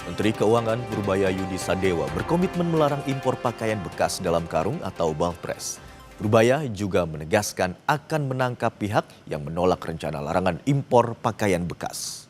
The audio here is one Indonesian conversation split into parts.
Menteri Keuangan Purbaya Yudi Sadewa berkomitmen melarang impor pakaian bekas dalam karung atau balpres. Purbaya juga menegaskan akan menangkap pihak yang menolak rencana larangan impor pakaian bekas.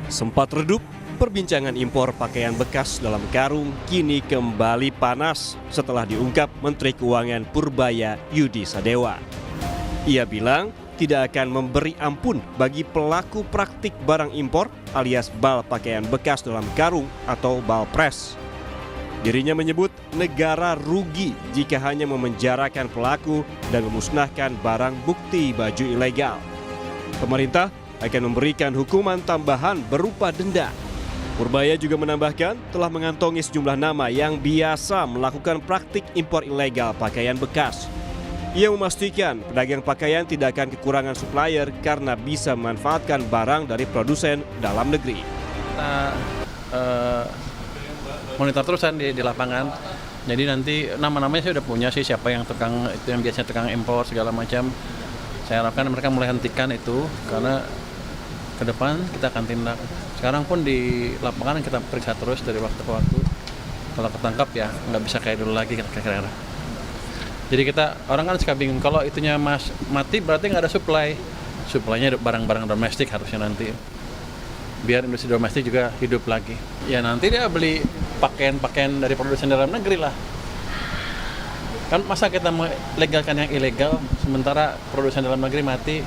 Sempat redup, perbincangan impor pakaian bekas dalam karung kini kembali panas setelah diungkap Menteri Keuangan Purbaya Yudi Sadewa. Ia bilang tidak akan memberi ampun bagi pelaku praktik barang impor alias bal pakaian bekas dalam karung atau balpres. Dirinya menyebut negara rugi jika hanya memenjarakan pelaku dan memusnahkan barang bukti baju ilegal. Pemerintah akan memberikan hukuman tambahan berupa denda. Purbaya juga menambahkan telah mengantongi sejumlah nama yang biasa melakukan praktik impor ilegal pakaian bekas. Ia memastikan pedagang pakaian tidak akan kekurangan supplier karena bisa memanfaatkan barang dari produsen dalam negeri. Kita monitor terusan di lapangan. Jadi nanti nama-namanya saya udah punya sih, siapa yang tukang itu yang biasanya tukang impor segala macam. Saya harapkan mereka mulai hentikan itu karena ke depan kita akan tindak. Sekarang pun di lapangan kita periksa terus dari waktu ke waktu. Kalau ketangkap ya nggak bisa kayak dulu lagi kira-kira. Jadi orang kan suka bingung kalau itunya mati berarti nggak ada supply. Supply-nya barang-barang domestik harusnya nanti. Biar industri domestik juga hidup lagi. Ya nanti dia beli pakaian-pakaian dari produsen dalam negeri lah. Kan masa kita melegalkan yang ilegal sementara produsen dalam negeri mati.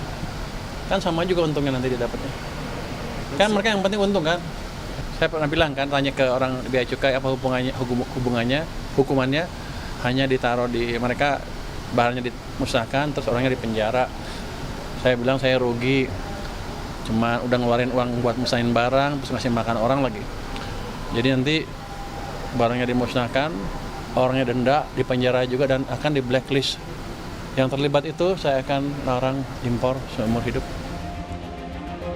Kan sama juga untungnya nanti dia dapatnya. Kan mereka yang penting untung kan. Saya pernah bilang kan, tanya ke orang bea cukai apa hukumannya hanya ditaruh di mereka, barangnya dimusnahkan terus orangnya di penjara. Saya bilang saya rugi, cuma udah ngeluarin uang buat musahin barang terus ngasih makan orang lagi. Jadi nanti barangnya dimusnahkan, orangnya denda, di penjara juga dan akan di blacklist. Yang terlibat itu saya akan larang impor seumur hidup.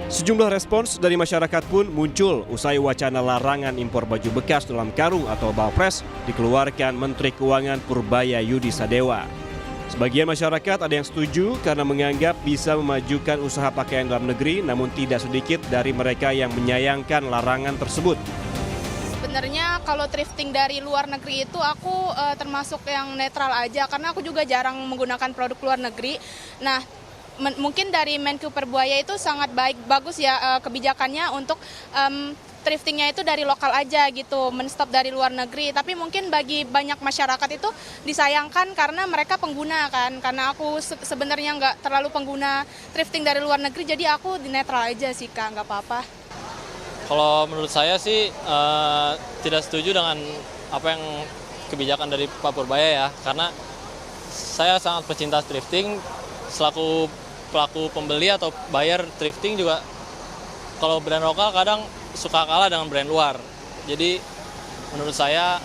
Sejumlah respons dari masyarakat pun muncul usai wacana larangan impor baju bekas dalam karung atau balpres dikeluarkan Menteri Keuangan Purbaya Yudi Sadewa. Sebagian masyarakat ada yang setuju karena menganggap bisa memajukan usaha pakaian dalam negeri, namun tidak sedikit dari mereka yang menyayangkan larangan tersebut. Sebenarnya kalau thrifting dari luar negeri itu aku termasuk yang netral aja karena aku juga jarang menggunakan produk luar negeri. Nah, mungkin dari Menku Purbaya itu sangat bagus ya kebijakannya untuk thriftingnya itu dari lokal aja gitu, menstop dari luar negeri. Tapi mungkin bagi banyak masyarakat itu disayangkan karena mereka pengguna kan. Karena aku sebenarnya nggak terlalu pengguna thrifting dari luar negeri, jadi aku di netral aja sih Kak, nggak apa-apa. Kalau menurut saya sih tidak setuju dengan apa yang kebijakan dari Pak Purbaya ya, karena saya sangat pecinta thrifting, selaku pelaku pembeli atau buyer thrifting juga kalau brand lokal kadang suka kalah dengan brand luar. Jadi menurut saya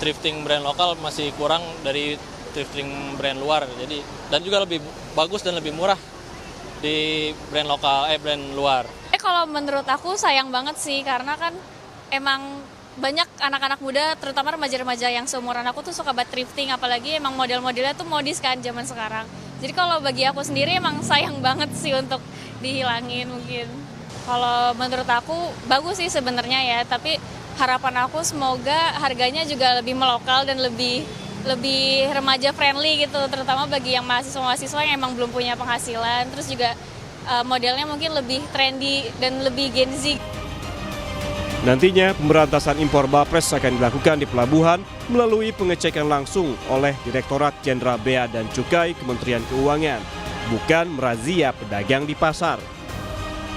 thrifting brand lokal masih kurang dari thrifting brand luar. Jadi dan juga lebih bagus dan lebih murah di brand lokal brand luar. Kalau menurut aku sayang banget sih karena kan emang banyak anak-anak muda terutama remaja-remaja yang seumuran aku tuh suka banget thrifting, apalagi emang model-modelnya tuh modis kan zaman sekarang. Jadi kalau bagi aku sendiri emang sayang banget sih untuk dihilangin mungkin. Kalau menurut aku bagus sih sebenarnya ya, tapi harapan aku semoga harganya juga lebih melokal dan lebih remaja friendly gitu, terutama bagi yang mahasiswa-mahasiswa yang emang belum punya penghasilan, terus juga modelnya mungkin lebih trendy dan lebih Gen Z. Nantinya pemberantasan impor balpres akan dilakukan di pelabuhan melalui pengecekan langsung oleh Direktorat Jenderal Bea dan Cukai Kementerian Keuangan, bukan merazia pedagang di pasar.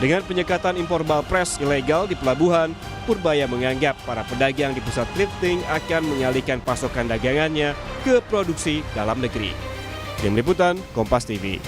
Dengan penyekatan impor balpres ilegal di pelabuhan, Purbaya menganggap para pedagang di pusat thrifting akan mengalihkan pasokan dagangannya ke produksi dalam negeri. Tim Liputan, Kompas TV.